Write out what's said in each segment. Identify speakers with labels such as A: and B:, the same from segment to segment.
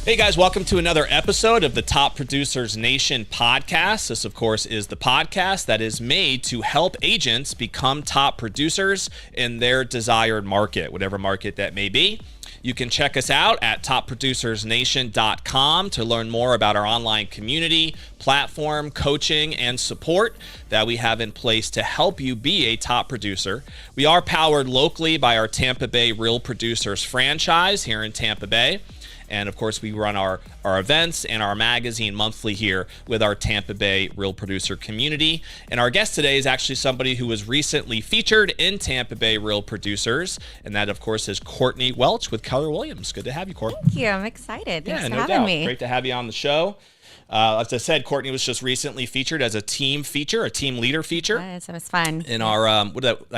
A: Hey guys, welcome to another episode of the Top Producers Nation podcast. This, of course, is the podcast that is made to help agents become top producers in their desired market, whatever market that may be. You can check us out at topproducersnation.com to learn more about our online community, platform, coaching, and support that we have in place to help you be a top producer. We are powered locally by our Tampa Bay Real Producers franchise here in Tampa Bay. And of course, we run our events and our magazine monthly here with our Tampa Bay Real Producer community. And our guest today is actually somebody who was recently featured in Tampa Bay Real Producers. And that, of course, is Courtney Welch with Keller Williams. Good to have you, Courtney.
B: Thank you. I'm excited. Thanks for having me.
A: Great to have you on the show. As I said, Courtney was just recently featured as a team leader feature.
B: Yes, it was fun.
A: In our, I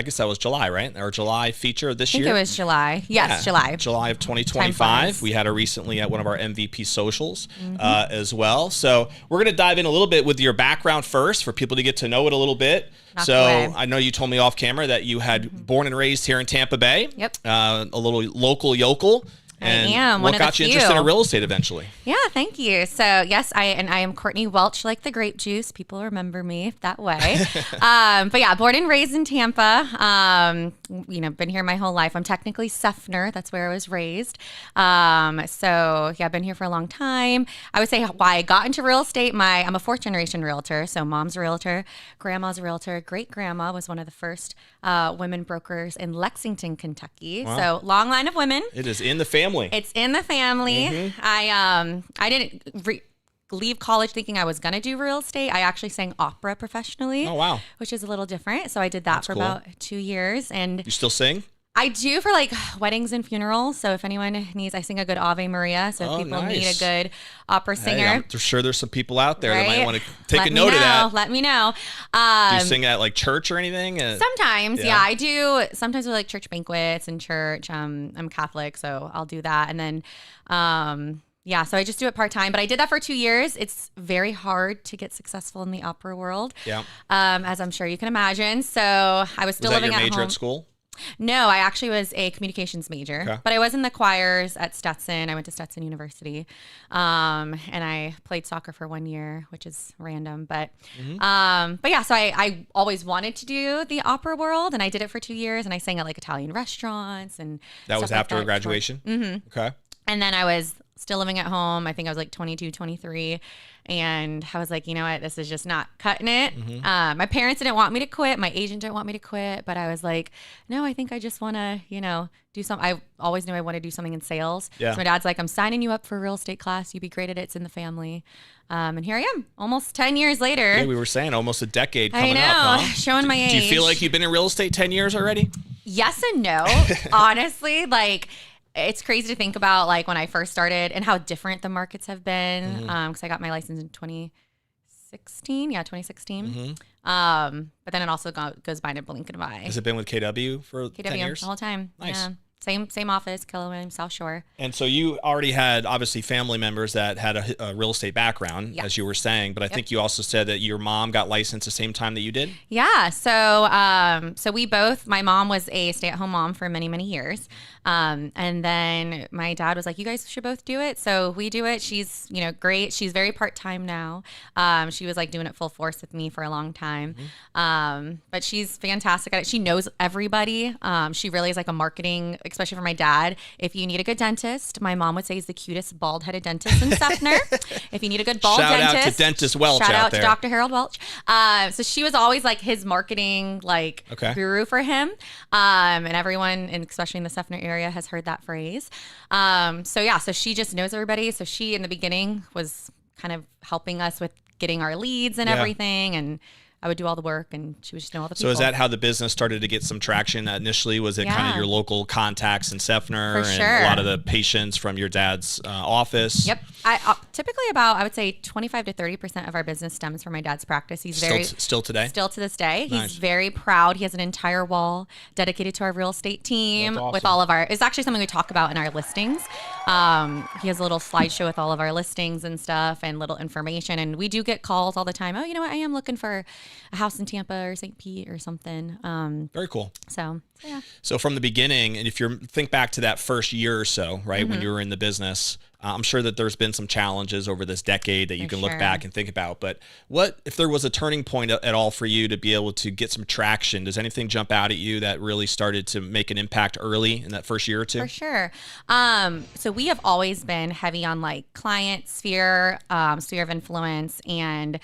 A: guess that was July, right? Our July feature of this year.
B: I think it was July. Yes, July.
A: July of 2025. We had her recently at one of our MVP socials as well. So we're going to dive in a little bit with your background first for people to get to know it a little bit. I know you told me off camera that you had born and raised here in Tampa Bay.
B: Yep.
A: A little local yokel. And
B: I am.
A: What got you interested in real estate eventually?
B: Yeah, thank you. So yes, I am Courtney Welch, like the grape juice. People remember me that way. But yeah, born and raised in Tampa. Been here my whole life. I'm technically Seffner. That's where I was raised. So yeah, I've been here for a long time. I would say why I got into real estate. I'm a fourth generation realtor. So mom's a realtor, grandma's a realtor, great grandma was one of the first women brokers in Lexington, Kentucky. Wow. So long line of women.
A: It is in the family.
B: It's in the family. Mm-hmm. I didn't leave college thinking I was going to do real estate. I actually sang opera professionally.
A: Oh, wow.
B: Which is a little different. So I did that for cool. About 2 years. And
A: you still sing?
B: I do for like weddings and funerals. So if anyone needs, I sing a good Ave Maria. So if people need a good opera singer.
A: Hey, I'm sure there's some people out there that might want to take
B: a
A: note of that.
B: Let me know.
A: Do you sing at like church or anything?
B: Sometimes, yeah, I do. Sometimes with like church banquets and church. I'm Catholic, so I'll do that. And then, yeah, so I just do it part-time, but I did that for 2 years. It's very hard to get successful in the opera world.
A: Yeah.
B: As I'm sure you can imagine. So I was still living at home.
A: Was that your major at school?
B: No, I actually was a communications major, but I was in the choirs at Stetson. I went to Stetson University, and I played soccer for 1 year, which is random, but yeah, so I always wanted to do the opera world, and I did it for 2 years, and I sang at like Italian restaurants and
A: that was after graduation. Okay.
B: And then I was still living at home. I think I was like 22, 23. And I was like, you know what? This is just not cutting it. My parents didn't want me to quit. My agent didn't want me to quit. But I was like, no, I think I just want to, do something. I always knew I wanted to do something in sales.
A: Yeah.
B: So my dad's like, I'm signing you up for a real estate class. You'd be great at it. It's in the family. And here I am, almost 10 years later.
A: Yeah, we were saying almost a decade coming up.
B: I know,
A: huh?
B: showing my age.
A: Do you feel like you've been in real estate 10 years already?
B: Yes and no. Honestly, like, it's crazy to think about like when I first started and how different the markets have been. Because I got my license in 2016. Yeah, 2016. But then it also goes by in a blink of an eye.
A: Has it been with KW for 10 years?
B: The whole time.
A: Nice.
B: Yeah. Same office, Keller Williams, South Shore.
A: And so you already had obviously family members that had a real estate background, as you were saying. But I think you also said that your mom got licensed the same time that you did.
B: Yeah. So we both. My mom was a stay-at-home mom for many, many years, and then my dad was like, "You guys should both do it." So we do it. She's great. She's very part-time now. She was like doing it full force with me for a long time, but she's fantastic at it. She knows everybody. She really is like a marketing. Especially for my dad. If you need a good dentist, my mom would say he's the cutest bald-headed dentist in Seffner. If you need a good bald dentist.
A: Shout out to Dentist Welch
B: Shout out
A: there.
B: to Dr. Harold Welch. So she was always like his marketing guru for him. And everyone, and especially in the Seffner area, has heard that phrase. So she just knows everybody. So she, in the beginning, was kind of helping us with getting our leads and everything. And I would do all the work, and she would just know all the people.
A: So is that how the business started to get some traction initially? Was it kind of your local contacts in Seffner and a lot of the patients from your dad's office?
B: Yep. Typically I would say 25 to 30% of our business stems from my dad's practice. He's
A: still today?
B: Still to this day.
A: Nice.
B: He's very proud. He has an entire wall dedicated to our real estate team.
A: That's awesome.
B: With all of it's actually something we talk about in our listings. He has a little slideshow with all of our listings and stuff and little information. And we do get calls all the time. Oh, you know what? I am looking for a house in Tampa or St. Pete or something.
A: Very cool.
B: So
A: So from the beginning, and if you think back to that first year or so, right, when you were in the business, I'm sure that there's been some challenges over this decade that you can look back and think about. But what if there was a turning point at all for you to be able to get some traction? Does anything jump out at you that really started to make an impact early in that first year or two?
B: For sure. So we have always been heavy on like client sphere, sphere of influence, and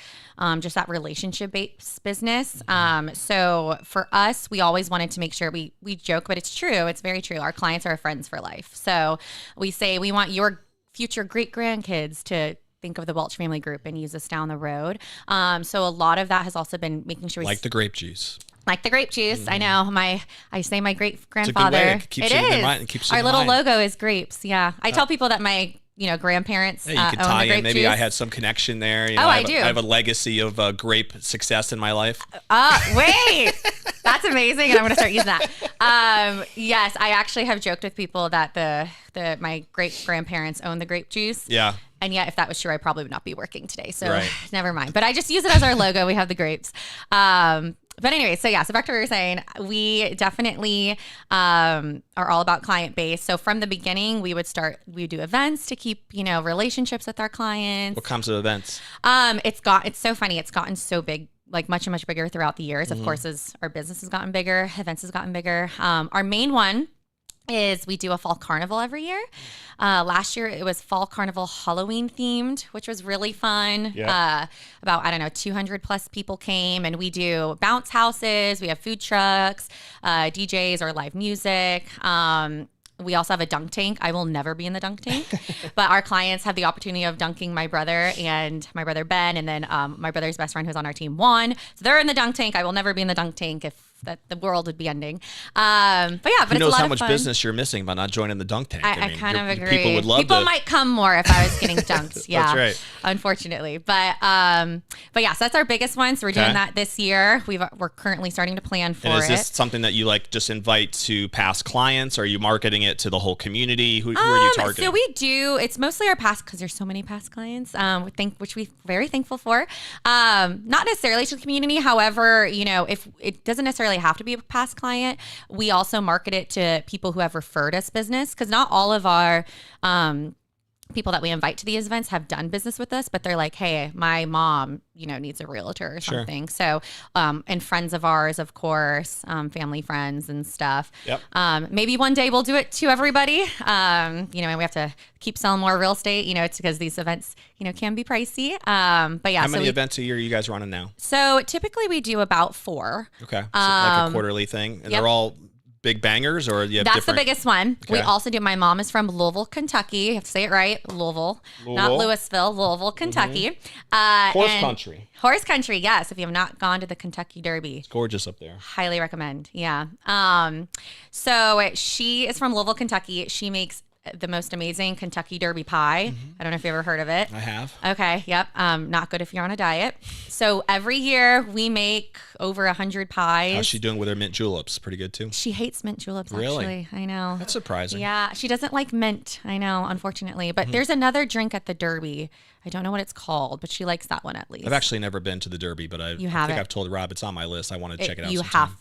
B: just that relationship-based business. So for us, we always wanted to make sure we joke, but it's true. It's very true. Our clients are our friends for life. So we say we want your future great grandkids to think of the Welch family group and use us down the road. So a lot of that has also been making sure
A: like the grape juice.
B: Like the grape juice. I know I say my great grandfather.
A: It is.
B: Our little logo is grapes. Yeah. I tell people that my grandparents
A: you could tie in. Maybe juice. I had some connection there. You know,
B: I do.
A: I have a legacy of grape success in my life.
B: Wait. That's amazing, and I'm going to start using that. Yes, I actually have joked with people that my great grandparents own the grape juice.
A: Yeah.
B: And yet, if that was true, I probably would not be working today. So never mind. But I just use it as our logo. We have the grapes. But anyway, so back to what we were saying. We definitely are all about client base. So from the beginning, we do events to keep, relationships with our clients.
A: What kinds of events?
B: It's so funny. It's gotten so big, like much bigger throughout the years. Of course, as our business has gotten bigger, events has gotten bigger. Our main one is we do a fall carnival every year. Last year it was fall carnival Halloween themed, which was really fun. Yeah. About 200 plus people came, and we do bounce houses. We have food trucks, DJs or live music. We also have a dunk tank. I will never be in the dunk tank, but our clients have the opportunity of dunking my brother and my brother Ben, and then my brother's best friend who's on our team won. So they're in the dunk tank. I will never be in the dunk tank if the world would be ending. But it's
A: Who knows
B: a lot
A: how
B: of
A: much
B: fun.
A: business you're missing by not joining the dunk tank?
B: I kind of agree.
A: People would love
B: People might come more if I was getting dunked. Yeah,
A: that's right.
B: Unfortunately, but so that's our biggest one. So we're doing that this year. We're currently starting to plan for it.
A: And is this something that you just invite to past clients? Or are you marketing it to the whole community? Who are you targeting?
B: So we do. It's mostly our past, because there's so many past clients. Which we're very thankful for. Not necessarily to the community. However, if it doesn't necessarily have to be a past client, we also market it to people who have referred us business, because not all of our people that we invite to these events have done business with us, but they're like, hey, my mom, needs a realtor or something. So, and friends of ours, of course, family friends and stuff. Yep. Maybe one day we'll do it to everybody. And we have to keep selling more real estate, it's because these events, can be pricey. But yeah.
A: How many events a year are you guys running now?
B: So typically we do about 4.
A: Okay. So like a quarterly thing, and they're all big bangers, or you have
B: That's
A: different?
B: The biggest one. Okay. We also do. My mom is from Louisville, Kentucky. You have to say it right, Louisville. Not Louisville. Louisville, Kentucky.
A: Country.
B: Horse country. Yes. If you have not gone to the Kentucky Derby,
A: it's gorgeous up there.
B: Highly recommend. Yeah. So she is from Louisville, Kentucky. She makes the most amazing Kentucky Derby pie. I don't know if you ever heard of it.
A: I have.
B: Okay. Yep. Not good if you're on a diet. So every year we make over 100 pies.
A: How's she doing with her mint juleps? Pretty good too.
B: She hates mint juleps.
A: Really?
B: Actually. I know.
A: That's surprising.
B: Yeah. She doesn't like mint. I know, unfortunately. But there's another drink at the Derby. I don't know what it's called, but she likes that one at least.
A: I've actually never been to the Derby, but I think I've told Rob it's on my list. I want to check it out.
B: You have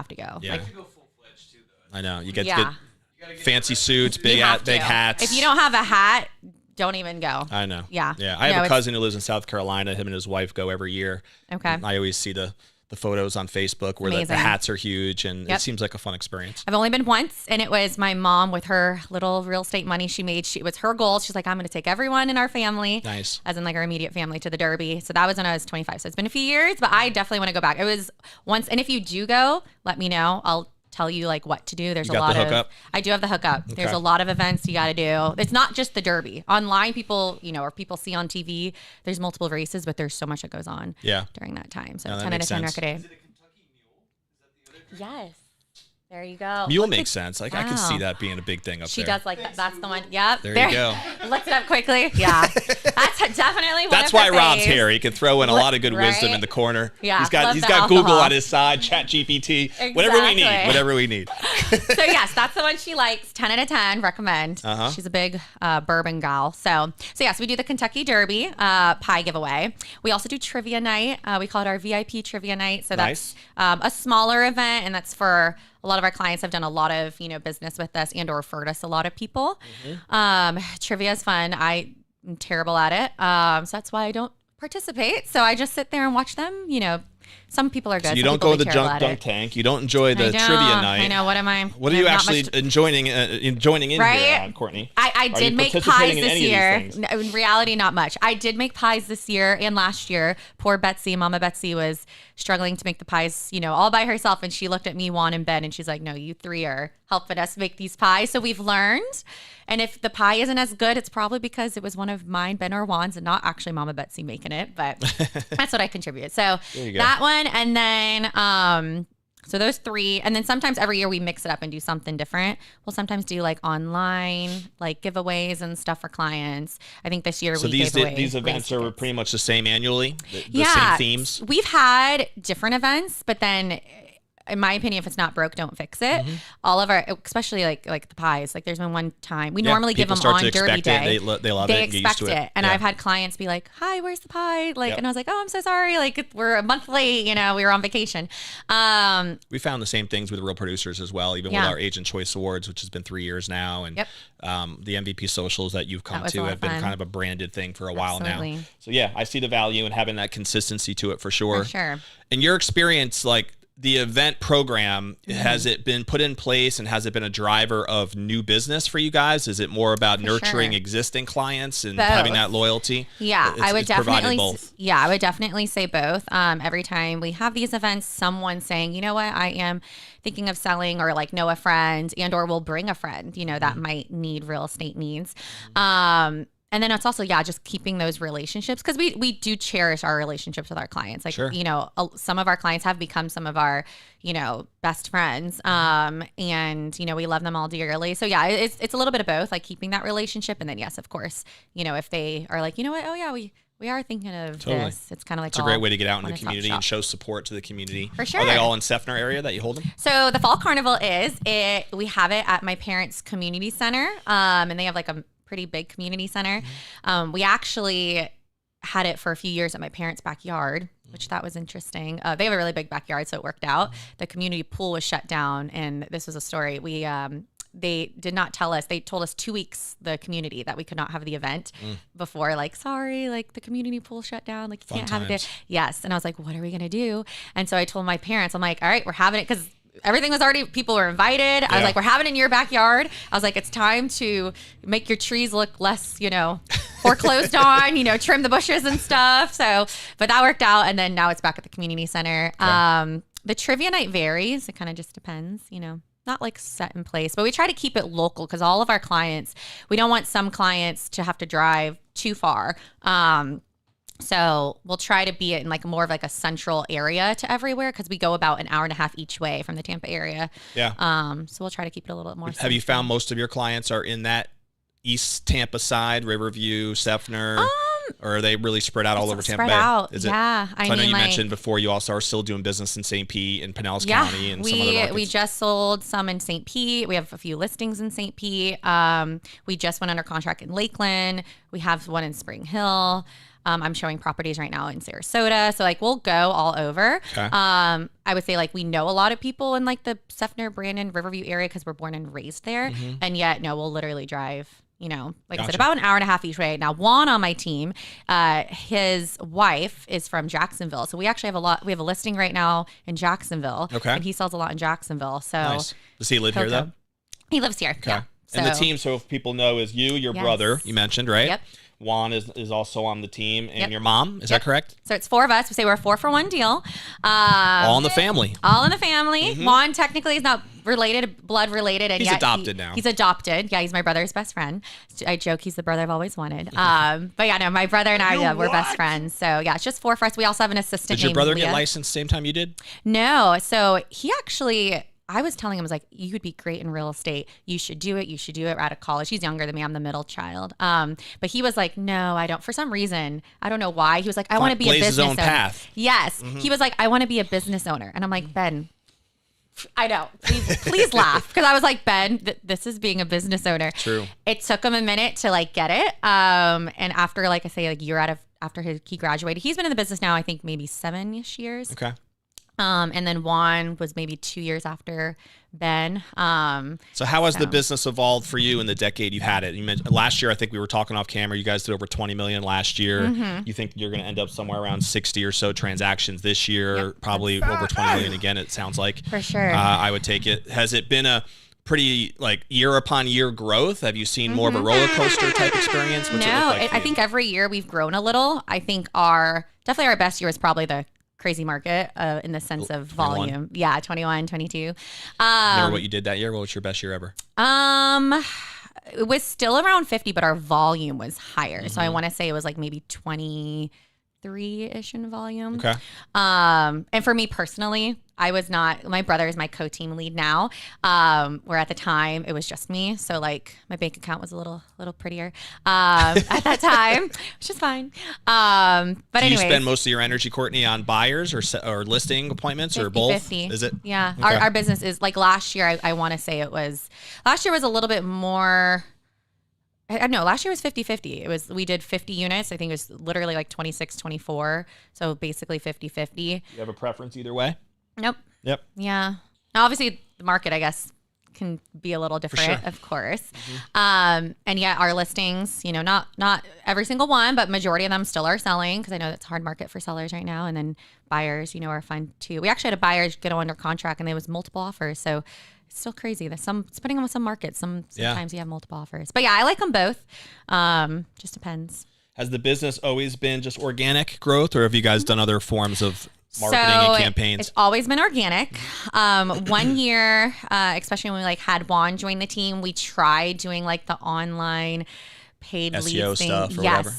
B: to go.
A: Yeah.
C: To go full-fledged too, though.
A: I know. You get fancy suits, big hats.
B: If you don't have a hat, don't even go.
A: I know.
B: Yeah.
A: Yeah. I have a cousin who lives in South Carolina. Him and his wife go every year.
B: Okay.
A: I always see the photos on Facebook where the hats are huge, and it seems like a fun experience.
B: I've only been once, and it was my mom with her little real estate money she made. It was her goal. She's like, I'm going to take everyone in our family,
A: nice,
B: as in like our immediate family, to the Derby. So that was when I was 25. So it's been a few years, but I definitely want to go back. It was once, and if you do go, let me know. I'll tell you what to do. There's a lot of. I do have the hookup. Okay. There's a lot of events you got to do. It's not just the Derby. Online, people, or people see on TV. There's multiple races, but there's so much that goes on. During that time. So 10 out of 10 record day.
C: Is it a Kentucky Mule? Is that the other?
B: Yes. There you go.
A: Mule makes sense. I can see that being a big thing up there.
B: She does like that. That's the one. Yep.
A: There you go.
B: Looked it up quickly. Yeah. That's definitely one
A: That's
B: of
A: why
B: her
A: Rob's
B: faves.
A: here. He can throw in a lot of good wisdom in the corner.
B: Yeah.
A: He's got Google on his side, Chat GPT, whatever we need.
B: So yes, that's the one she likes. 10 out of 10. Recommend. She's a big bourbon gal. So yes, we do the Kentucky Derby pie giveaway. We also do trivia night. We call it our VIP trivia night. So that's a smaller event, and that's for a lot of our clients have done a lot of, business with us and or referred us a lot of people. Trivia is fun. I'm terrible at it. So that's why I don't participate. So I just sit there and watch them. Some people are good.
A: So you
B: Some
A: don't
B: people
A: go to
B: be
A: the
B: terrible
A: dunk
B: at it.
A: tank. You don't enjoy the
B: I know,
A: trivia night.
B: I know. What am I?
A: What are you
B: not
A: actually
B: much-
A: joining in
B: Right?
A: here on, Courtney?
B: I
A: Are
B: did
A: you
B: make
A: participating
B: pies
A: in
B: this
A: any of
B: year.
A: these things?
B: No, in reality, not much. I did make pies this year and last year. Poor Betsy, Mama Betsy, was struggling to make the pies, all by herself. And she looked at me, Juan, and Ben, and she's like, "No, you three are helping us make these pies." So we've learned. And if the pie isn't as good, it's probably because it was one of mine, Ben or Juan's, and not actually Mama Betsy making it. But that's what I contribute. So
A: There you go.
B: that one, and then so those three, and then sometimes every year we mix it up and do something different. We'll sometimes do like online, like giveaways and stuff for clients. I think this year
A: So
B: we
A: these
B: gave away
A: these events
B: race
A: are
B: tickets.
A: pretty much the same annually. The same themes.
B: We've had different events, but then in my opinion, if it's not broke, don't fix it. All of our, especially like the pies, like there's been one time we normally give
A: people
B: them
A: start
B: on
A: to
B: Derby
A: expect it.
B: Day.
A: They love
B: They
A: it. Get used
B: expect
A: to
B: it. And
A: Yeah.
B: I've had clients be like, "Hi, where's the pie?" Like,
A: Yep.
B: and I was like, "Oh, I'm so sorry. Like, we're a month late. We were on vacation."
A: We found the same things with Real Producers as well, even with
B: Yeah.
A: our Agent Choice Awards, which has been 3 years now. And
B: Yep.
A: the MVP socials that you've come
B: That was a
A: to
B: lot
A: have
B: of
A: been
B: fun.
A: kind of a branded thing for a while now.
B: Absolutely.
A: So yeah, I see the value in having that consistency to it for sure.
B: For sure.
A: In your experience, like the event program,
B: Mm-hmm.
A: has it been put in place and has it been a driver of new business for you guys? Is it more about nurturing
B: sure.
A: existing clients and
B: Both.
A: having that loyalty?
B: Yeah, I would
A: it's provided
B: definitely.
A: both.
B: Yeah, I would definitely say both. Every time we have these events, someone's saying, "You know what, I am thinking of selling," or like know a friend, and or we'll bring a friend, that might need real estate needs. And then it's also, just keeping those relationships, because we do cherish our relationships with our clients. Like,
A: Sure.
B: Some of our clients have become some of our, best friends. And, we love them all dearly. So yeah, it's a little bit of both, like keeping that relationship. And then yes, of course, if they are like, "You know what? Oh yeah, we are thinking of
A: Totally.
B: this." It's kind of like
A: It's a great way to get out in the
B: one-stop
A: community and
B: shop.
A: show support to the community.
B: For sure.
A: Are they all in Seffner area that you hold them?
B: So the Fall Carnival we have it at my parents' community center. And they have like a pretty big community center. We actually had it for a few years at my parents' backyard, which that was interesting. They have a really big backyard, so it worked out. The community pool was shut down, and this was a story. They did not tell us. They told us 2 weeks, the community, that we could not have the event before. Like, "Sorry, like the community pool shut down. Like, you can't have
A: times.
B: it." Yes. And I was like, "What are we going to do?" And so I told my parents, I'm like, "All right, we're having it," because everything was already, people were invited. I was
A: Yeah.
B: like, "We're having it in your backyard." I was like, "It's time to make your trees look less, foreclosed on, trim the bushes and stuff." So, but that worked out. And then now it's back at the community center. The trivia night varies. It kind of just depends, not like set in place, but we try to keep it local, because all of our clients, we don't want some clients to have to drive too far. So we'll try to be in like more of like a central area to everywhere, because we go about an hour and a half each way from the Tampa area.
A: Yeah.
B: So we'll try to keep it a little bit more.
A: Have you found most of your clients are in that East Tampa side, Riverview, Seffner, or are they really spread out all over Tampa
B: spread
A: Bay?
B: out?
A: Is it?
B: Yeah.
A: So I know you mentioned before you also are still doing business in St. Pete and Pinellas County and some other markets.
B: We just sold some in St. Pete. We have a few listings in St. Pete. We just went under contract in Lakeland. We have one in Spring Hill. I'm showing properties right now in Sarasota. So like we'll go all over.
A: Okay.
B: I would say like we know a lot of people in like the Seffner, Brandon, Riverview area, because we're born and raised there. And yet, no, we'll literally drive, like I said, about an hour and a half each way. Now, Juan on my team, his wife is from Jacksonville. So we actually have we have a listing right now in Jacksonville.
A: Okay.
B: And he sells a lot in Jacksonville. So
A: Nice. Does he live here
B: he'll
A: though?
B: go. He lives here.
A: Okay.
B: Yeah.
A: And the team, so if people know, is you, your
B: Yes.
A: brother, you mentioned, right?
B: Yep.
A: Juan is also on the team, and
B: Yep.
A: your mom, is that correct?
B: So it's 4 of us. We say we're a 4-for-1 deal.
A: All in the family.
B: All in the family. Juan technically is not blood related. And
A: He's
B: yet
A: adopted now.
B: He's adopted. Yeah, he's my brother's best friend. I joke he's the brother I've always wanted. But yeah, no, my brother and I, we're best friends. So yeah, it's just 4 for us. We also have an assistant
A: Did your
B: named
A: brother
B: Leah.
A: get licensed same time you did?
B: No. So he actually, I was telling him, I was like, "You would be great in real estate. You should do it. You should do it." We're out of college. He's younger than me. I'm the middle child. But he was like, "No, I don't." For some reason, I don't know why. He was like, "I want to be a
A: Blaze
B: business
A: his own
B: owner."
A: path.
B: Yes. He was like, "I want to be a business owner." And I'm like, "Ben, I know. Please laugh." Because I was like, "Ben, this is being a business owner."
A: True.
B: It took him a minute to like get it. And after, like I say, like year after he graduated, he's been in the business now, I think maybe 7-ish years.
A: Okay.
B: And then Juan was maybe 2 years after Ben.
A: So how has the business evolved for you in the decade you've had it? You mentioned last year, I think we were talking off camera, you guys did over 20 million last year. You think you're going to end up somewhere around 60 or so transactions this year, probably over 20 million again, it sounds like.
B: For sure.
A: I would take it. Has it been a pretty like year upon year growth? Have you seen more of a roller coaster type experience? What's it look like for
B: I
A: you?
B: think every year we've grown a little. I think definitely our best year was probably the crazy market in the sense of
A: 21.
B: volume. Yeah, 21, 22.
A: Remember what you did that year? What was your best year ever?
B: It was still around 50, but our volume was higher. So I want to say it was like maybe 23-ish in volume.
A: Okay.
B: And for me personally, my brother is my co-team lead now. Where at the time it was just me. So like my bank account was a little prettier at that time, which is fine. But
A: Do you
B: anyways,
A: spend most of your energy, Courtney, on buyers or listing appointments or both?
B: 50.
A: Is it?
B: Yeah.
A: Okay.
B: Our business is like last year. I want to say last year was a little bit more. I don't know. Last year was 50-50. We did 50 units. I think it was literally like 26, 24. So basically 50-50.
A: You have a preference either way?
B: Nope.
A: Yep.
B: Yeah. Now, obviously, the market, I guess, can be a little different,
A: sure.
B: of course. And yeah, our listings, not every single one, but majority of them still are selling because I know that's a hard market for sellers right now. And then buyers, are fun too. We actually had a buyer get under contract and there was multiple offers. So it's still crazy. There's depending on some markets, sometimes you have multiple offers. But yeah, I like them both. Just depends.
A: Has the business always been just organic growth, or have you guys done other forms of marketing and campaigns?
B: It's always been organic. 1 year, especially when we had Juan join the team, we tried doing the online paid
A: SEO
B: lead thing.
A: stuff or
B: yes.
A: whatever.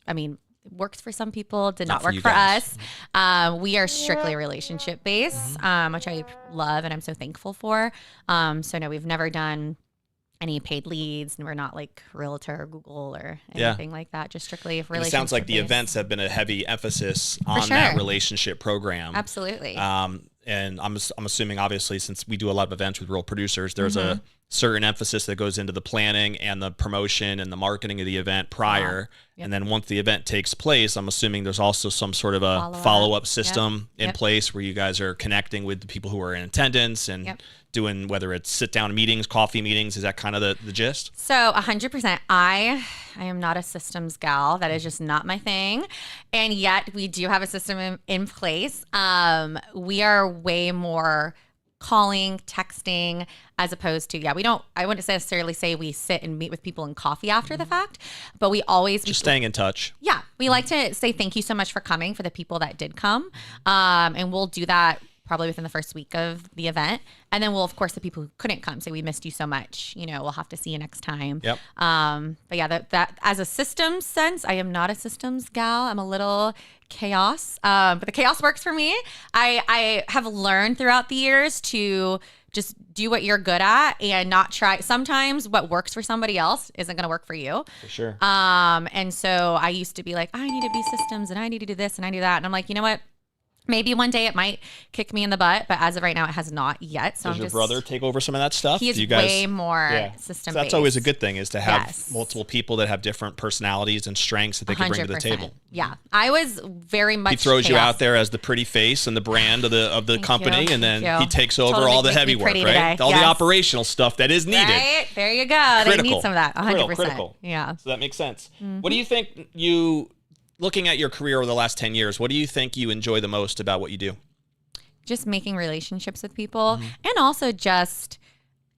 B: I mean, it worked for some people, did not
A: for
B: work
A: you
B: for
A: guys.
B: us. We are strictly relationship based, which I love and I'm so thankful for. So no, we've never done any paid leads, and we're not like Realtor or Google or anything like that. Just strictly relationship.
A: It sounds like the
B: based.
A: events have been a heavy emphasis on that relationship program.
B: Absolutely.
A: And I'm assuming, obviously, since we do a lot of events with real producers, there's a certain emphasis that goes into the planning and the promotion and the marketing of the event prior.
B: Yep.
A: And then once the event takes place, I'm assuming there's also some sort of a follow-up system in place where you guys are connecting with the people who are in attendance and doing, whether it's sit-down meetings, coffee meetings. Is that kind of the gist?
B: So 100%. I am not a systems gal. That is just not my thing. And yet we do have a system in place. We are way more calling, texting, as opposed to, I wouldn't necessarily say we sit and meet with people in coffee after the fact, but we always
A: Just staying in touch.
B: Yeah. We like to say thank you so much for coming for the people that did come. And we'll do that probably within the first week of the event. And then we'll, of course, the people who couldn't come say, we missed you so much, we'll have to see you next time.
A: Yep.
B: But yeah, that as a systems sense, I am not a systems gal. I'm a little chaos, but the chaos works for me. I have learned throughout the years to just do what you're good at and not try. Sometimes what works for somebody else isn't going to work for you.
A: For sure.
B: And so I used to be like, I need to be systems and I need to do this and I do that. And I'm like, you know what? Maybe one day it might kick me in the butt, but as of right now, it has not yet. So
A: Does your brother take over some of that stuff?
B: He is
A: Do you guys,
B: way more system
A: So that's
B: based.
A: always a good thing, is to have multiple people that have different personalities and strengths that they can bring to the
B: 100%.
A: table.
B: Yeah, I was very much.
A: He throws you
B: chaos.
A: out there as the pretty face and the brand of the company,
B: you.
A: and then
B: Thank you.
A: he takes over
B: Totally
A: all the
B: makes me
A: heavy work,
B: pretty
A: right?
B: today.
A: All the
B: Yes.
A: operational stuff that is needed.
B: Right there, you go. They need some of that. 100%.
A: Critical.
B: Yeah.
A: So that makes sense. What do you think looking at your career over the last 10 years, what do you think you enjoy the most about what you do?
B: Just making relationships with people, and also just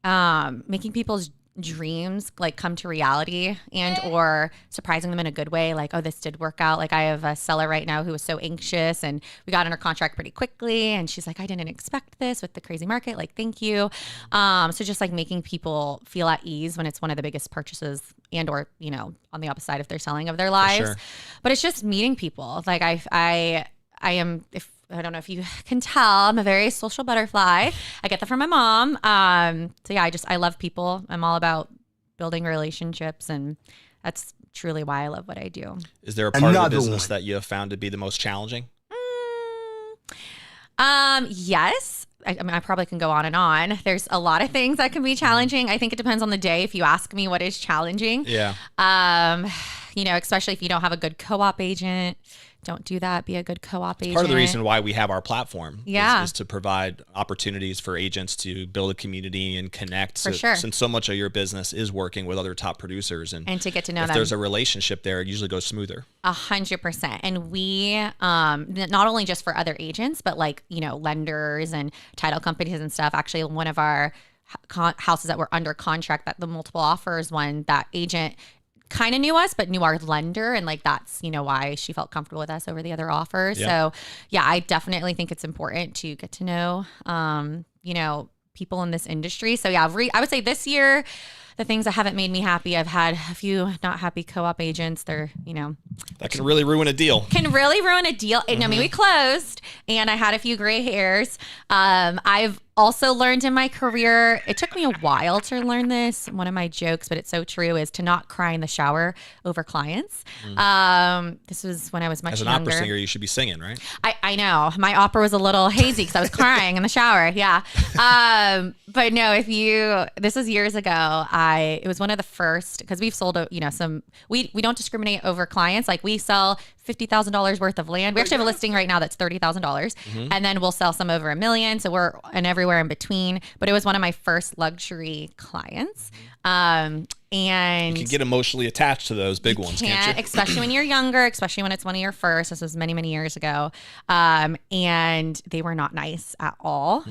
B: making people's dreams come to reality, and or surprising them in a good way. Like, oh, this did work out. Like, I have a seller right now who was so anxious, and we got under contract pretty quickly, and she's like, I didn't expect this with the crazy market. Like, thank you. So just making people feel at ease when it's one of the biggest purchases, and or on the opposite side if they're selling of their lives.
A: Sure.
B: But it's just meeting people. Like I am, if I don't know if you can tell, I'm a very social butterfly. I get that from my mom. So yeah, I love people. I'm all about building relationships, and that's truly why I love what I do.
A: Is there a part of the business that you have found to be the most challenging?
B: Yes. I mean, I probably can go on and on. There's a lot of things that can be challenging. I think it depends on the day. If you ask me what is challenging,
A: Yeah.
B: especially if you don't have a good co-op agent, don't do that. Be a good co-op agent.
A: Part of the reason why we have our platform
B: Yeah.
A: is to provide opportunities for agents to build a community and connect.
B: For sure.
A: Since so much of your business is working with other top producers, and
B: to get to know
A: if
B: them.
A: there's a relationship there, it usually goes smoother.
B: 100%. And we, not only just for other agents, but like, lenders and title companies and stuff. Actually, one of our houses that were under contract, that the multiple offers one, that agent kind of knew us, but knew our lender. And like, that's, why she felt comfortable with us over the other offers.
A: Yeah.
B: So yeah, I definitely think it's important to get to know, people in this industry. So yeah, I would say this year, the things that haven't made me happy, I've had a few not happy co-op agents. They're,
A: That can really ruin a deal.
B: can really ruin a deal. And I mean, we closed and I had a few gray hairs. I've also learned in my career, it took me a while to learn this. One of my jokes, but it's so true, is to not cry in the shower over clients. This was when I was much
A: As an
B: younger.
A: opera singer, you should be singing, right?
B: I know my opera was a little hazy because I was crying in the shower. Yeah. But no, this was years ago. It was one of the first, because we've sold, we don't discriminate over clients. Like we sell $50,000 worth of land. We actually have a listing right now that's $30,000, and then we'll sell some over $1 million. So we're everywhere in between. But it was one of my first luxury clients. And
A: You can get emotionally attached to those big ones, can't you?
B: especially when you're younger, especially when it's one of your first. This was many, many years ago. And they were not nice at all.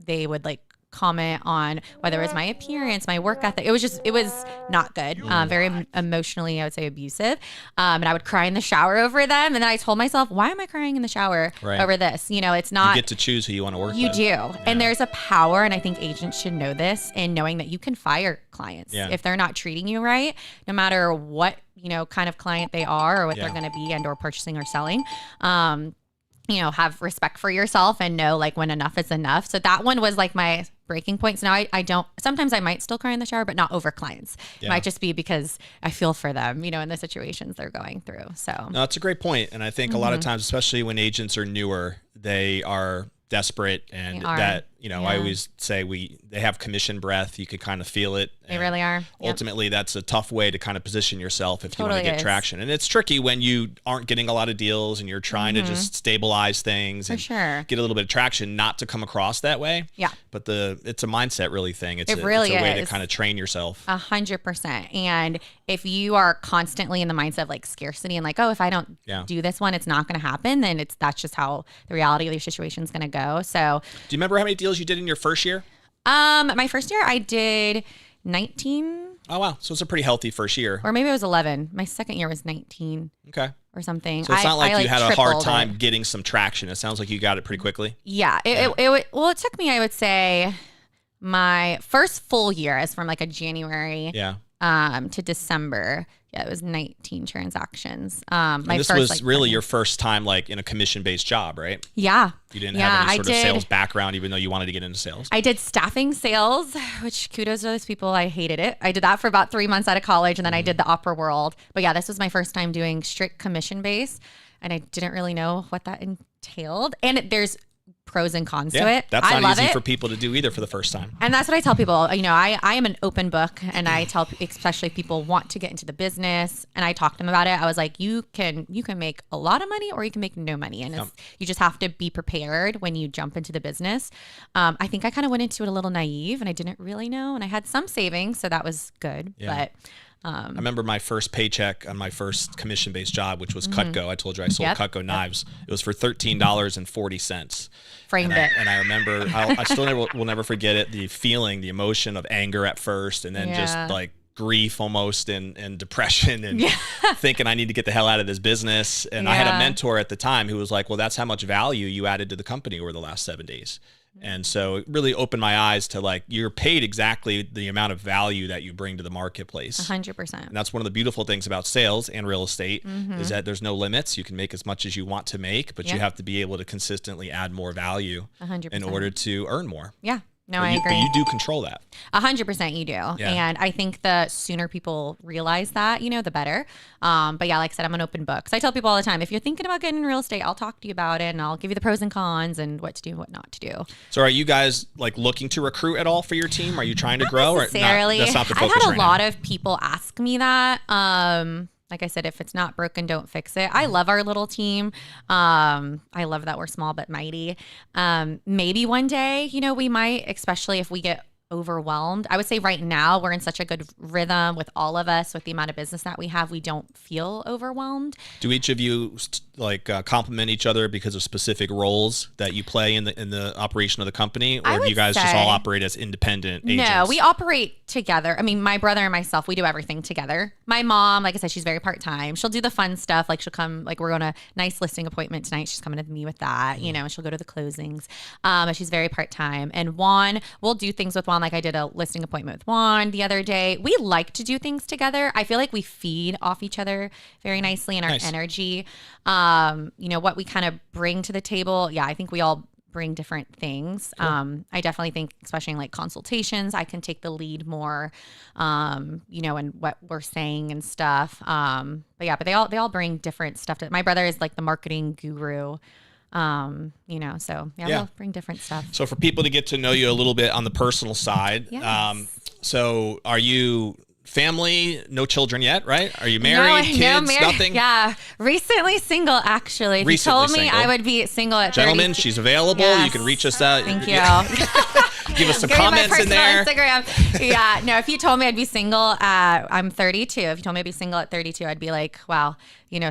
B: They would comment on whether it was my appearance, my work ethic. It was not good. Very emotionally, I would say, abusive. And I would cry in the shower over them. And then I told myself, why am I crying in the shower over this? It's not.
A: You get to choose who you want to work with.
B: You do. Yeah. And there's a power, and I think agents should know this, in knowing that you can fire clients if they're not treating you right, no matter what, kind of client they are or what they're going to be and or purchasing or selling. Have respect for yourself and know when enough is enough. So that one was my breaking point. So now I don't, sometimes I might still cry in the shower, but not over clients. It might just be because I feel for them, in the situations they're going through. So
A: no, that's a great point. And I think a lot of times, especially when agents are newer, they are desperate, and that, I always say they have commission breath. You could kind of feel it.
B: They really are.
A: Ultimately, that's a tough way to kind of position yourself if you
B: Totally
A: want to get
B: is.
A: traction. And it's tricky when you aren't getting a lot of deals and you're trying to just stabilize things and get a little bit of traction, not to come across that way.
B: Yeah.
A: But it's a mindset really thing. It's
B: It really
A: it's a way to
B: is.
A: kind of train yourself.
B: 100%. And if you are constantly in the mindset of scarcity and if I don't do this one, it's not going to happen, then that's just how the reality of your situation is going to go. So
A: do you remember how many deals you did in your first year?
B: My first year I did 19.
A: Oh, wow. So it's a pretty healthy first year.
B: Or maybe it was 11. My second year was 19.
A: Okay.
B: Or something.
A: So it's not like you had a hard time
B: it.
A: getting some traction. It sounds like you got it pretty quickly.
B: Yeah. It took me, I would say, my first full year is from a January to December. Yeah, it was 19 transactions.
A: This was really your first time in a commission-based job, right?
B: Yeah.
A: You didn't have any sort of sales background, even though you wanted to get into sales.
B: I did staffing sales, which kudos to those people. I hated it. I did that for about 3 months out of college, and then I did the opera world. But yeah, this was my first time doing strict commission-based, and I didn't really know what that entailed. And there's pros and cons to it.
A: That's
B: I
A: not
B: love
A: easy
B: it.
A: for people to do either for the first time.
B: And that's what I tell people. I am an open book, and I tell, especially if people want to get into the business, and I talk to them about it. I was like, you can make a lot of money or you can make no money. And you just have to be prepared when you jump into the business. I think I kind of went into it a little naive, and I didn't really know. And I had some savings, so that was good.
A: Yeah.
B: But
A: I remember my first paycheck on my first commission-based job, which was Cutco. I told you I sold Cutco knives. It was for $13.40.
B: Framed it.
A: And I remember, I still will never forget it, the feeling, the emotion of anger at first, and then just grief almost and depression and thinking I need to get the hell out of this business. And I had a mentor at the time who was like, well, that's how much value you added to the company over the last 7 days. And so it really opened my eyes to you're paid exactly the amount of value that you bring to the marketplace.
B: 100%.
A: And that's one of the beautiful things about sales and real estate is that there's no limits. You can make as much as you want to make, but you have to be able to consistently add more value
B: 100%.
A: in order to earn more.
B: Yeah. No,
A: I
B: agree.
A: But you do control that.
B: 100% you do. And I think the sooner people realize that, the better. But yeah, like I said, I'm an open book. So I tell people all the time, if you're thinking about getting in real estate, I'll talk to you about it and I'll give you the pros and cons and what to do and what not to do.
A: So are you guys looking to recruit at all for your team? Are you trying to grow?
B: Necessarily.
A: Or not, that's not the focus
B: I've had a
A: right
B: lot
A: now?
B: of people ask me that. like I said, if it's not broken, don't fix it. I love our little team. I love that we're small but mighty. Maybe one day, we might, especially if we get overwhelmed. I would say right now we're in such a good rhythm with all of us, with the amount of business that we have. We don't feel overwhelmed.
A: Do each of you compliment each other because of specific roles that you play in the operation of the company, or do you guys just all operate as independent agents?
B: No, we operate together. I mean, my brother and myself, we do everything together. My mom, like I said, she's very part-time. She'll do the fun stuff. Like she'll come, like we're on a nice listing appointment tonight. She's coming with me with that, and she'll go to the closings. But she's very part-time. And Juan, we'll do things with Juan. Like I did a listing appointment with Juan the other day. We like to do things together. I feel like we feed off each other very nicely in our energy. What we kind of bring to the table. Yeah, I think we all bring different things. Cool. I definitely think, especially in like consultations, I can take the lead more, in what we're saying and stuff. But they all bring different stuff my brother is like the marketing guru. We'll bring different stuff.
A: So for people to get to know you a little bit on the personal side,
B: yes.
A: So are you family, no children yet, right? Are you married, kids, nothing?
B: Yeah, recently single, actually. If you told me I would be single at 30.
A: Gentlemen, she's available. Yes. You can reach us out.
B: Thank you.
A: Give us some comments in there.
B: Instagram. Yeah, no, if you told me I'd be single at, I'm 32. If you told me I'd be single at 32, I'd be like, wow,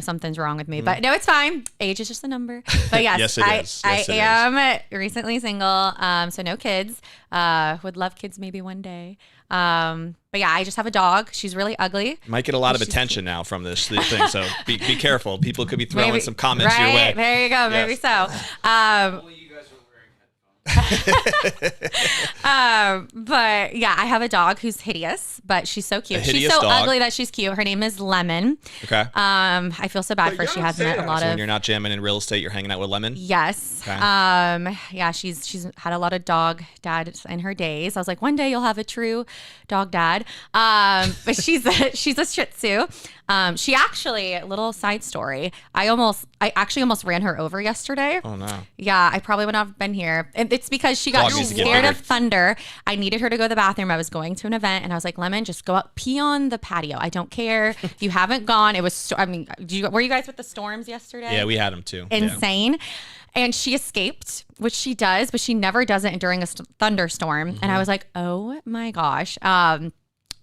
B: something's wrong with me. But no, it's fine. Age is just a number. But yes,
A: yes, it is.
B: I am recently single, so no kids. Would love kids maybe one day. But yeah, I just have a dog. She's really ugly.
A: You might get a lot of attention now from this thing, so be careful. People could be throwing some comments your way.
B: There you go. Yes. Maybe so. But yeah, I have a dog who's hideous, but she's so cute. She's so ugly that she's cute. Her name is Lemon.
A: Okay.
B: I feel so bad for her. She has met a lot
A: so
B: of.
A: When you're not jamming in real estate, you're hanging out with Lemon.
B: Yes.
A: Okay.
B: Yeah, she's had a lot of dog dads in her days. I was like, one day you'll have a true dog dad. But she's a Shih Tzu. She actually, little side story. I actually almost ran her over yesterday.
A: Oh no.
B: Yeah, I probably would not have been here. It's because she got scared of thunder. I needed her to go to the bathroom. I was going to an event and I was like, Lemon, just go up, pee on the patio. I don't care if you haven't gone. It was, were you guys with the storms yesterday?
A: Yeah, we had them too.
B: Insane. Yeah. And she escaped, which she does, but she never does it during a thunderstorm. Mm-hmm. And I was like, oh my gosh.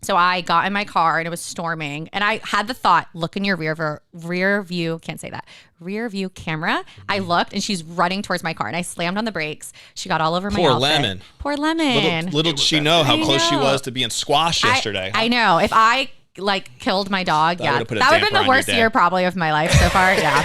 B: So I got in my car and it was storming, and I had the thought, look in your rear view camera. Mm-hmm. I looked and she's running towards my car, and I slammed on the brakes. She got all over my outfit. Poor Lemon.
A: Little did she know how close she was to being squashed yesterday.
B: I know. If I killed my dog, that would have been the worst year probably of my life so far. Yeah.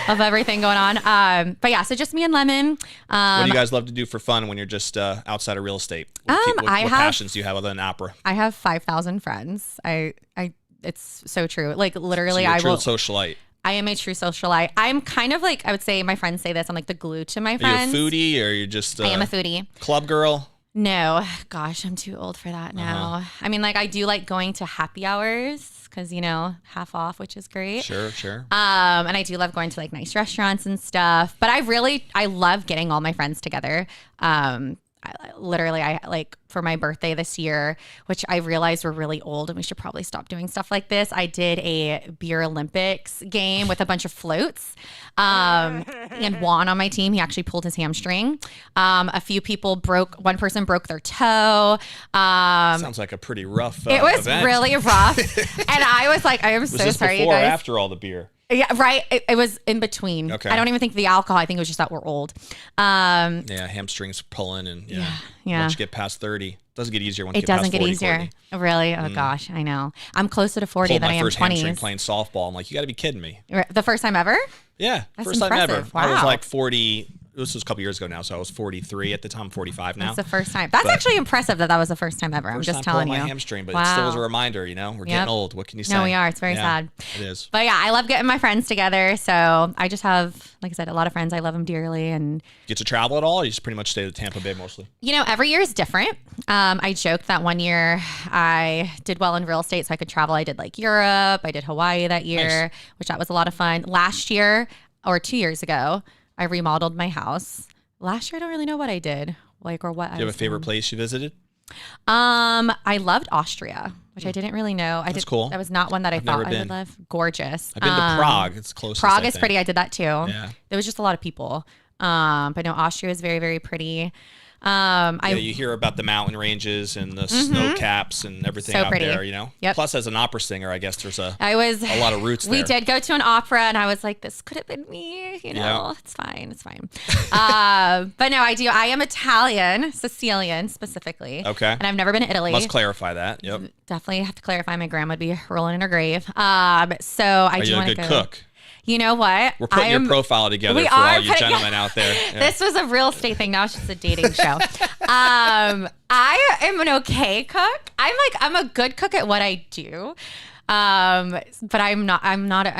B: Of everything going on. But yeah, so just me and Lemon.
A: What do you guys love to do for fun when you're just outside of real estate? What passions do you have other than opera?
B: I have 5,000 friends. It's so true. Like literally,
A: so you're a true socialite.
B: I am a true socialite. I'm kind of like, I would say my friends say this, I'm like the glue to my friends.
A: Are you a foodie, or you're just
B: I am a foodie. Club
A: girl?
B: No, gosh, I'm too old for that now. I mean, like I do like going to happy hours because, half off, which is great.
A: Sure.
B: And I do love going to like nice restaurants and stuff. But I love getting all my friends together. I like for my birthday this year, which I realized we're really old and we should probably stop doing stuff like this. I did a beer Olympics game with a bunch of floats. And Juan on my team, he actually pulled his hamstring. A few people one person broke their toe.
A: Sounds like a pretty rough
B: it was
A: event.
B: Really rough. And I was like, I am so sorry, you guys.
A: Before or after all the beer?
B: Yeah, right. It was in between.
A: Okay.
B: I don't even think the alcohol. I think it was just that we're old.
A: Yeah, hamstrings pulling and yeah. Once you get past 30, it doesn't get easier once you get past 40. It doesn't get easier.
B: Courtney. Really? Oh gosh, I know. I'm closer to 40 than I am 20.
A: My first hamstring playing softball. I'm like, you got to be kidding me.
B: The first time ever?
A: Yeah,
B: That's
A: first
B: impressive.
A: time ever.
B: Wow.
A: I was like 40. This was a couple years ago now, so I was 43 at the time. I'm 45 now.
B: That's the first time. That's actually impressive that was the first time ever. I'm just telling you.
A: My hamstring, but it still was a reminder. We're getting old. What can you say?
B: No, we are. It's very sad.
A: It is.
B: But yeah, I love getting my friends together. So I just have, like I said, a lot of friends. I love them dearly. And
A: get to travel at all? Or you just pretty much stay to Tampa Bay mostly?
B: Every year is different. I joked that one year I did well in real estate, so I could travel. I did like Europe. I did Hawaii that year, which that was a lot of fun. Last year or 2 years ago, I remodeled my house. Last year, I don't really know what I did, or what.
A: Do you have a favorite place you visited?
B: I loved Austria. which I didn't really know.
A: That's cool.
B: That was not one that I thought
A: never
B: I
A: been.
B: would love. Gorgeous.
A: I've been to Prague. It's close.
B: Prague is pretty. I did that too.
A: Yeah.
B: There was just a lot of people. But no, Austria is very, very pretty.
A: You hear about the mountain ranges and the snow caps and everything
B: So
A: out
B: pretty.
A: there, you know?
B: Yep.
A: Plus, as an opera singer, I guess there's a
B: a
A: lot of roots there.
B: We did go to an opera, and I was like, this could have been me. You know,
A: Yeah.
B: it's fine. It's fine. But no, I do. I am Italian, Sicilian specifically.
A: Okay.
B: And I've never been to Italy.
A: Must clarify that. Yep.
B: Definitely have to clarify. My grandma would be rolling in her grave. So I
A: Are
B: do
A: you a
B: want to
A: good
B: go.
A: cook?
B: You know what?
A: We're putting your profile together
B: We
A: for
B: are
A: all you
B: putting-
A: gentlemen out there. Yeah.
B: This was a real estate thing. Now it's just a dating show. I am an okay cook. I'm a good cook at what I do. But I'm not,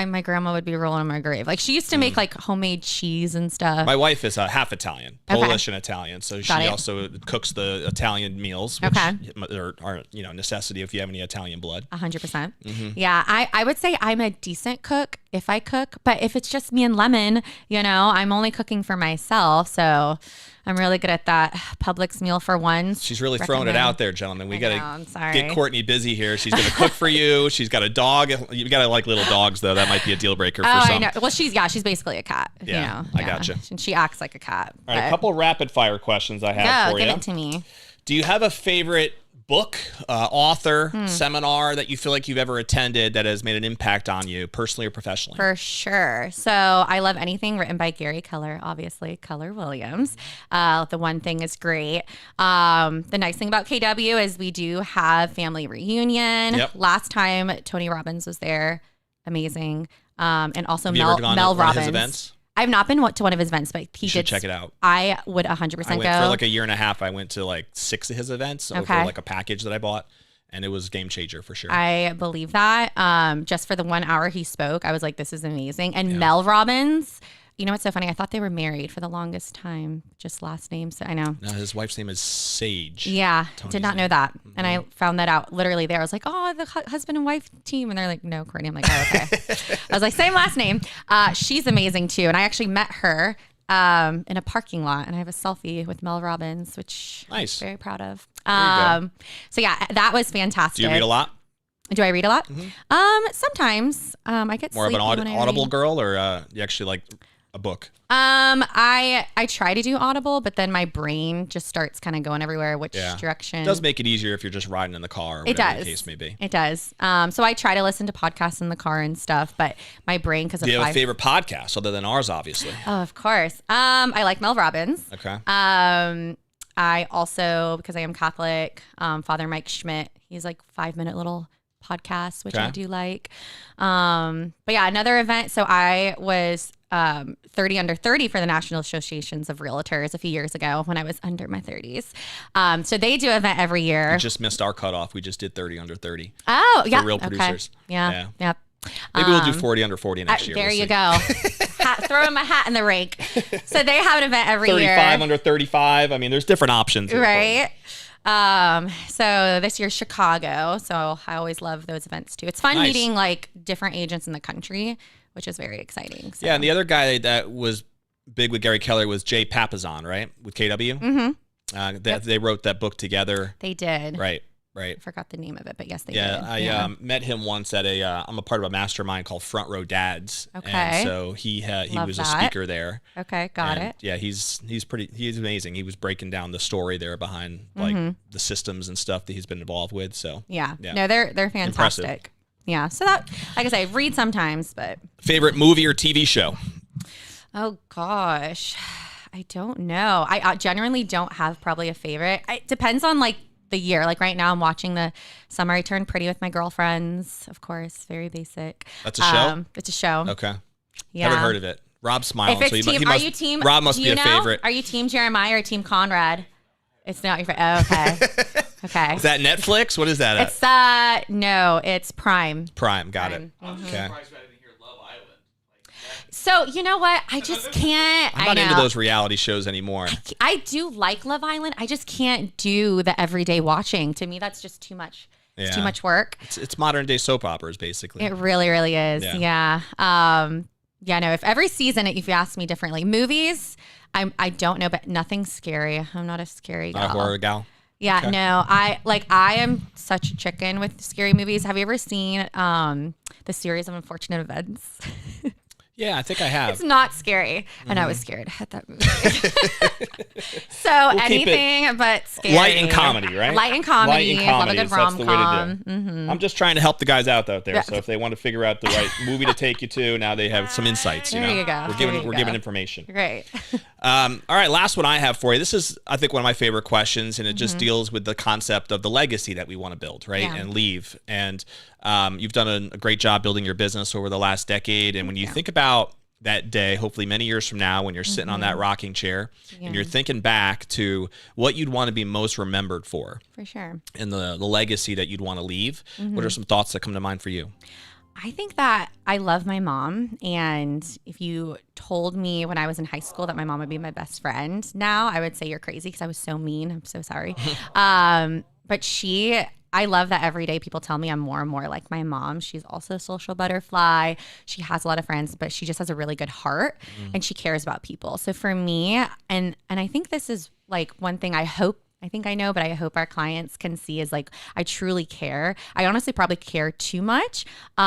B: my grandma would be rolling in my grave. Like, she used to make like homemade cheese and stuff.
A: My wife is half Italian, Polish and Italian, so she
B: it.
A: also cooks the Italian meals, which are necessity if you have any Italian blood.
B: 100%. Yeah, I would say I'm a decent cook if I cook, but if it's just me and Lemon, you know, I'm only cooking for myself, so I'm really good at that Publix meal for ones.
A: She's really throwing it out there, gentlemen. We got to get Courtney busy here. She's going to cook for you. She's got a dog. You got to like little dogs, though. That might be a deal breaker for some.
B: I know. Well, she's basically a cat.
A: Yeah,
B: you know?
A: I gotcha.
B: And she acts like a cat.
A: All right, a couple rapid fire questions I have for you.
B: Give it to me.
A: Do you have a favorite book, author, seminar that you feel like you've ever attended that has made an impact on you, personally or professionally?
B: For sure. So I love anything written by Gary Keller, obviously, Keller Williams. The One Thing is great. The nice thing about KW is we do have family reunion.
A: Yep.
B: Last time Tony Robbins was there. Amazing. And also
A: Have you ever gone
B: Mel
A: to one of
B: Robbins.
A: his events?
B: I've not been to one of his events, but he
A: You should
B: did.
A: check it out.
B: I would 100%
A: I went
B: go.
A: for like a year and a half. I went to like 6 of his events over like a package that I bought, and it was a game changer for sure.
B: I believe that. Just for the 1 hour he spoke, I was like, this is amazing. And Mel Robbins, you know what's so funny? I thought they were married for the longest time, just last name. So I know.
A: No, his wife's name is Sage.
B: Yeah,
A: Tony's
B: did not know
A: name.
B: that. And I found that out literally there. I was like, oh, the husband and wife team. And they're like, no, Courtney. I'm like, oh, okay. I was like, same last name. She's amazing too. And I actually met her in a parking lot, and I have a selfie with Mel Robbins, which I'm very proud of. So yeah, that was fantastic.
A: Do you read a lot?
B: Do I read a lot? Sometimes. I get
A: More of an
B: sleepy when I
A: audible
B: read.
A: girl, or you actually like a book?
B: I try to do audible, but then my brain just starts kind of going everywhere, which direction.
A: It does make it easier if you're just riding in the car or whatever the case may be.
B: It does. So I try to listen to podcasts in the car and stuff, but my brain, because of
A: Do you have a favorite podcast other than ours, obviously?
B: Oh, of course. I like Mel Robbins.
A: Okay.
B: I also, because I am Catholic, Father Mike Schmidt, he's like 5-minute little podcasts, which I do like. But yeah, another event. So I was 30 under 30 for the National Associations of Realtors a few years ago when I was under my 30s. So they do an event every year.
A: You just missed our cutoff. We just did 30 under 30.
B: Oh, yeah.
A: For real producers.
B: Yeah. Yep.
A: Maybe we'll do 40 under 40 next year.
B: There
A: We'll
B: you
A: see.
B: go. Throw in my hat in the rake. So they have an event every year.
A: 35 under 35. I mean, there's different options.
B: Right. So this year's Chicago. So I always love those events too. It's fun meeting like different agents in the country, which is very exciting. So.
A: Yeah, and the other guy that was big with Gary Keller was Jay Papasan, right? With KW.
B: Mm-hmm.
A: They wrote that book together.
B: They did.
A: Right.
B: I forgot the name of it, but yes, they did.
A: I met him once at I'm a part of a mastermind called Front Row Dads.
B: Okay.
A: And so he was a speaker there.
B: Okay, got it.
A: Yeah, he's amazing. He was breaking down the story there behind like the systems and stuff that he's been involved with. So
B: yeah. No, they're fantastic.
A: Impressive.
B: Yeah. So that, like I say, read sometimes, but
A: favorite movie or TV show?
B: Oh gosh, I don't know. I generally don't have probably a favorite. It depends on like the year. Like right now I'm watching the Summer I Turned Pretty with My Girlfriends, of course, very basic.
A: That's a show?
B: It's a show.
A: Okay.
B: Yeah.
A: Haven't heard of it. Rob's smiling.
B: If it's
A: so
B: are you team?
A: Rob must be a favorite.
B: Are you team Jeremiah or team Conrad? It's not your favorite. Oh, okay. Okay.
A: Is that Netflix? What is that at?
B: It's no, it's Prime.
A: Prime, got it.
C: I'm
A: Okay.
C: surprised I didn't hear Love Island.
B: So you know what? I just can't.
A: I'm not into those reality shows anymore.
B: I do like Love Island. I just can't do the everyday watching. To me, that's just too much. It's too much work.
A: It's modern day soap operas, basically.
B: It really, really is. Yeah. Yeah. No. If every season, if you ask me differently, movies, I don't know, but nothing scary. I'm not a scary gal.
A: Not a horror gal.
B: Yeah,
A: Okay.
B: no, I am such a chicken with scary movies. Have you ever seen the series of Unfortunate Events?
A: Yeah, I think I have.
B: It's not scary, and I was scared at that movie. So
A: keep it
B: anything but scary.
A: Light and comedy, right?
B: Light and comedy. Love a
A: comedies,
B: good
A: that's the way to
B: rom-com.
A: do it. I'm just trying to help the guys out there. So if they want to figure out the right movie to take you to, now they have some insights.
B: There you go.
A: We're giving information.
B: Great.
A: All right, last one I have for you. This is, I think, one of my favorite questions, and it just deals with the concept of the legacy that we want to build, right,
B: Yeah.
A: and leave. And you've done a great job building your business over the last decade. And when you think about that day, hopefully many years from now, when you're sitting on that rocking chair and you're thinking back to what you'd want to be most remembered for
B: sure.
A: and the legacy that you'd want to leave, what are some thoughts that come to mind for you?
B: I think that I love my mom. And if you told me when I was in high school that my mom would be my best friend now, I would say you're crazy because I was so mean. I'm so sorry. But I love that every day people tell me I'm more and more like my mom. She's also a social butterfly. She has a lot of friends, but she just has a really good heart and she cares about people. So for me, and I think this is like one thing I think I know, but I hope our clients can see is like, I truly care. I honestly probably care too much, but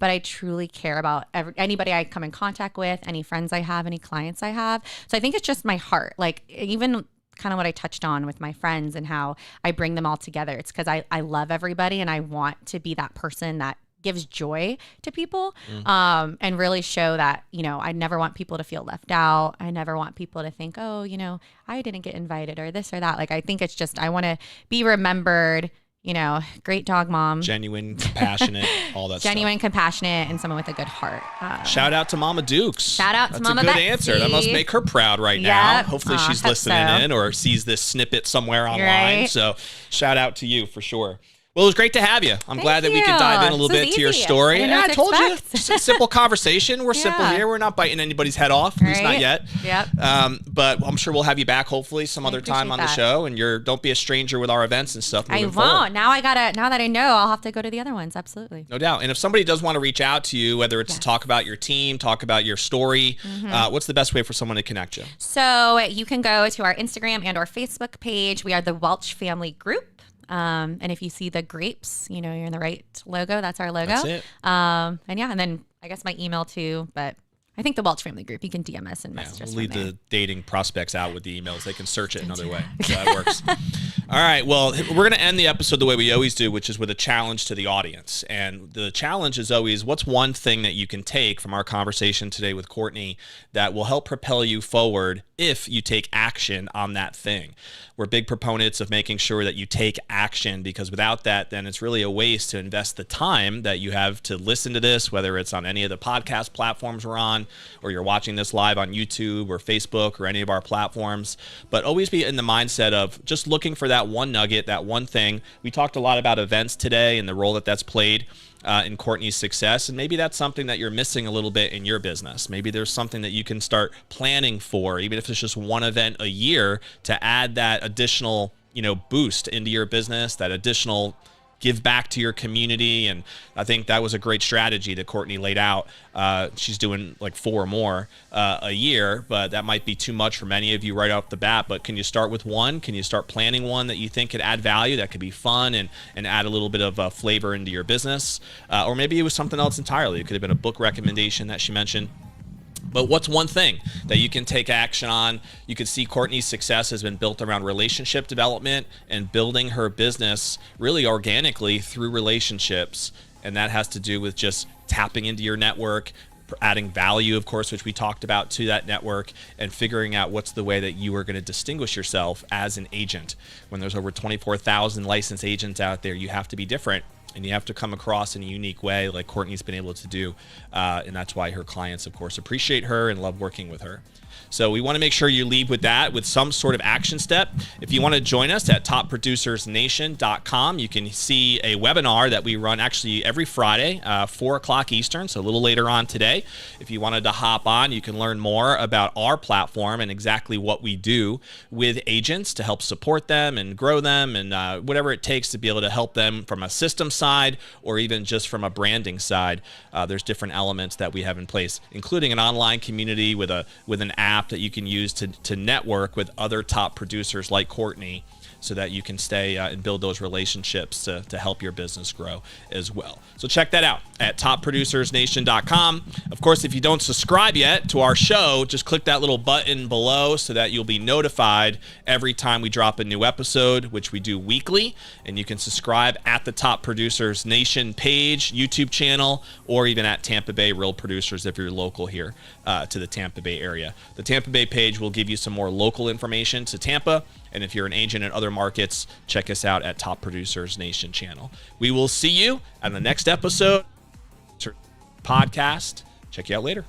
B: I truly care about anybody I come in contact with, any friends I have, any clients I have. So I think it's just my heart. Like even kind of what I touched on with my friends and how I bring them all together. It's because I love everybody and I want to be that person that gives joy to people and really show that, I never want people to feel left out. I never want people to think, oh, I didn't get invited or this or that. Like, I think it's just, I want to be remembered, great dog mom.
A: Genuine, compassionate, all that
B: Genuine,
A: stuff.
B: compassionate, and someone with a good heart.
A: Shout out to Mama Dukes.
B: Shout out to Mama
A: That's a good
B: Betsy.
A: answer. That must make her proud right now.
B: Yep.
A: Hopefully she's
B: hope
A: listening
B: so.
A: in or sees this snippet somewhere online.
B: Right.
A: So shout out to you for sure. Well, it was great to have you. I'm glad that we
B: you.
A: could dive in a little
B: This was
A: bit to your
B: easy.
A: story.
B: I didn't know
A: I
B: what to
A: told you,
B: expect.
A: it's a simple conversation. We're simple
B: Yeah.
A: here. We're not biting anybody's head off, at least not
B: Right.
A: yet.
B: Yep.
A: But I'm sure we'll have you back hopefully some other time
B: appreciate
A: on the
B: that.
A: show. And don't be a stranger with our events and stuff.
B: I
A: moving forward.
B: won't. Now that I know, I'll have to go to the other ones. Absolutely.
A: No doubt. And if somebody does want to reach out to you, whether it's to talk about your team, talk about your story, what's the best way for someone to connect you?
B: So you can go to our Instagram and our Facebook page. We are the Welch Family Group. And if you see the grapes, you're in the right logo. That's our logo.
A: That's it.
B: And then I guess my email too, but I think the Welch Family Group, you can DM us and message us
A: We'll leave
B: from there.
A: the dating prospects out with the emails. They can search it another way. So that works. All right. Well, we're going to end the episode the way we always do, which is with a challenge to the audience. And the challenge is always, what's one thing that you can take from our conversation today with Courtney that will help propel you forward if you take action on that thing? We're big proponents of making sure that you take action, because without that, then it's really a waste to invest the time that you have to listen to this, whether it's on any of the podcast platforms we're on, or you're watching this live on YouTube or Facebook or any of our platforms. But always be in the mindset of just looking for that one nugget, that one thing. We talked a lot about events today and the role that that's played in Courtney's success. And maybe that's something that you're missing a little bit in your business. Maybe there's something that you can start planning for, even if it's just one event a year, to add that additional, boost into your business, that additional give back to your community. And I think that was a great strategy that Courtney laid out. She's doing like 4 more a year, but that might be too much for many of you right off the bat. But can you start with one? Can you start planning one that you think could add value, that could be fun and add a little bit of flavor into your business? Or maybe it was something else entirely. It could have been a book recommendation that she mentioned. But what's one thing that you can take action on? You can see Courtney's success has been built around relationship development and building her business really organically through relationships. And that has to do with just tapping into your network, adding value, of course, which we talked about, to that network, and figuring out what's the way that you are going to distinguish yourself as an agent. When there's over 24,000 licensed agents out there, you have to be different. And you have to come across in a unique way like Courtney's been able to do. And that's why her clients, of course, appreciate her and love working with her. So we want to make sure you leave with that, with some sort of action step. If you want to join us at topproducersnation.com, you can see a webinar that we run actually every Friday, 4 o'clock Eastern, so a little later on today. If you wanted to hop on, you can learn more about our platform and exactly what we do with agents to help support them and grow them, and whatever it takes to be able to help them from a system side or even just from a branding side. There's different elements that we have in place, including an online community with an app that you can use to network with other top producers like Courtney, so that you can stay and build those relationships to help your business grow as well. So check that out at topproducersnation.com. Of course, if you don't subscribe yet to our show, just click that little button below so that you'll be notified every time we drop a new episode, which we do weekly. And you can subscribe at the Top Producers Nation page, YouTube channel, or even at Tampa Bay Real Producers if you're local here to the Tampa Bay area. The Tampa Bay page will give you some more local information to Tampa. And if you're an agent in other markets, check us out at Top Producers Nation channel. We will see you on the next episode podcast. Check you out later.